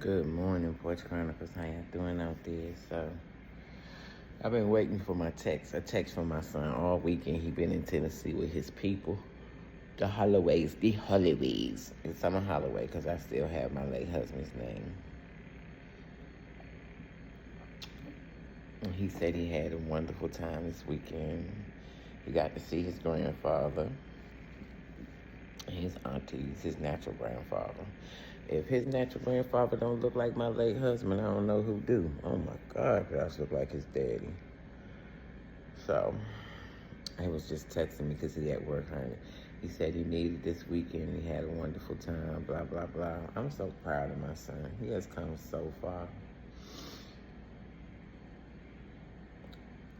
Good morning, Porch Chronicles. How y'all doing out there? So, I've been waiting for a text from my son all weekend. He been in Tennessee with his people, the Holloways. It's on a Holloway because I still have my late husband's name. And he said he had a wonderful time this weekend. He got to see his grandfather and his aunties, his natural grandfather. If his natural grandfather don't look like my late husband, I don't know who do. Oh my God, Josh look like his daddy. So, he was just texting me because he at work, honey. He said he needed this weekend. He had a wonderful time, blah, blah, blah. I'm so proud of my son. He has come so far.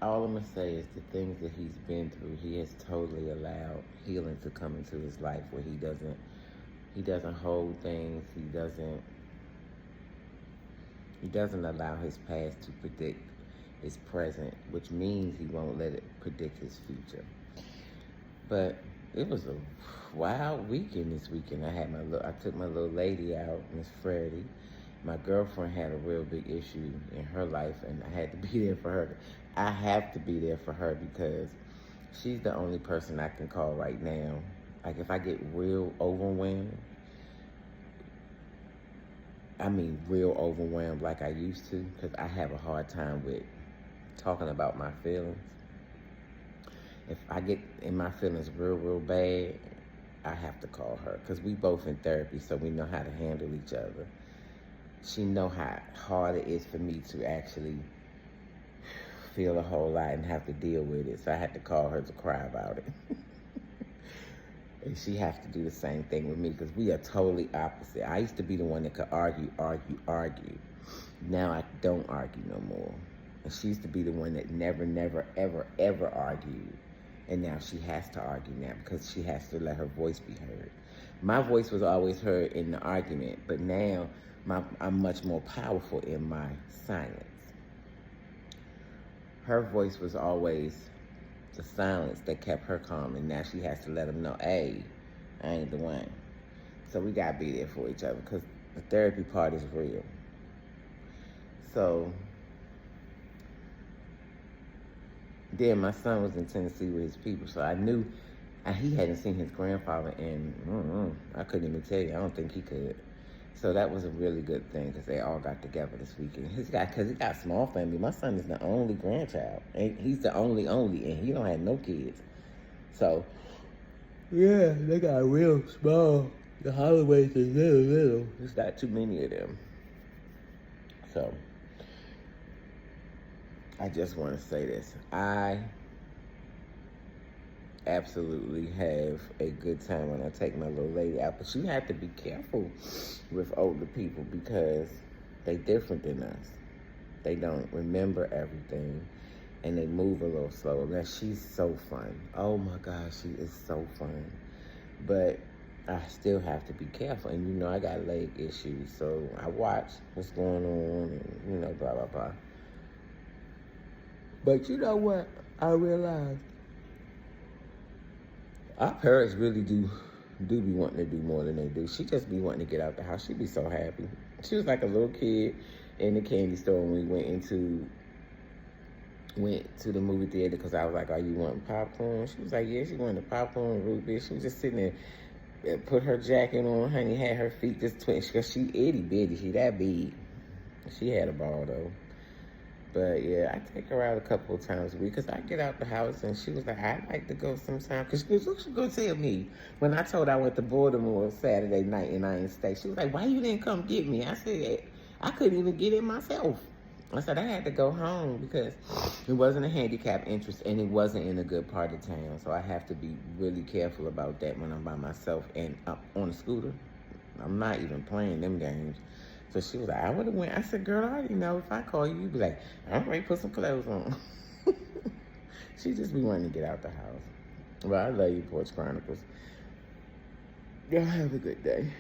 All I'm going to say is the things that he's been through, he has totally allowed healing to come into his life where he doesn't hold things. He doesn't allow his past to predict his present, which means he won't let it predict his future. But it was a wild weekend this weekend. I took my little lady out, Miss Freddie. My girlfriend had a real big issue in her life, and I had to be there for her. I have to be there for her because she's the only person I can call right now. Like, if I get real overwhelmed, real overwhelmed like I used to, because I have a hard time with talking about my feelings. If I get in my feelings real bad, I have to call her, because we both in therapy, so we know how to handle each other. She know how hard it is for me to actually feel a whole lot and have to deal with it, so I had to call her to cry about it. And she has to do the same thing with me because we are totally opposite. I used to be the one that could argue. Now I don't argue no more. And she used to be the one that never, ever argued. And now she has to argue now because she has to let her voice be heard. My voice was always heard in the argument, but now I'm much more powerful in my silence. Her voice was always the silence that kept her calm, and now she has to let them know, hey, I ain't the one. So we gotta be there for each other because the therapy part is real. So then my son was in Tennessee with his people, so I knew he hadn't seen his grandfather in, I couldn't even tell you, I don't think he could. So that was a really good thing because they all got together this weekend. Because he got a small family. My son is the only grandchild. And he's the only, and he don't have no kids. So, yeah, they got real small. The Holloways is little. There's not too many of them. So, I just want to say this. I absolutely have a good time when I take my little lady out, but you have to be careful with older people because they different than us. They don't remember everything and they move a little slower. Now she's so fun. Oh my gosh, she is so fun. But I still have to be careful, and I got leg issues, so I watch what's going on and blah blah blah. But you know what I realized? Our parents really do be wanting to do more than they do. She just be wanting to get out the house. She be so happy. She was like a little kid in the candy store when we went to the movie theater because I was like, are you wanting popcorn? She was like, yeah, she wanted the popcorn, root beer. She was just sitting there and put her jacket on, honey, had her feet just twitched because she itty bitty. She that big. She had a ball though. But yeah, I take her out a couple of times a week because I get out the house and she was like, I'd like to go sometime. Because she was going to tell me when I told her I went to Baltimore Saturday night and I didn't stay. She was like, why you didn't come get me? I said, I couldn't even get it myself. I said, I had to go home because it wasn't a handicap interest and it wasn't in a good part of town. So I have to be really careful about that when I'm by myself and on a scooter. I'm not even playing them games. So she was like, I would have went. I said, girl, I already know if I call you, you'd be like, I'm ready to put some clothes on. She just be wanting to get out the house. Well, I love you, Porch Chronicles. Y'all have a good day.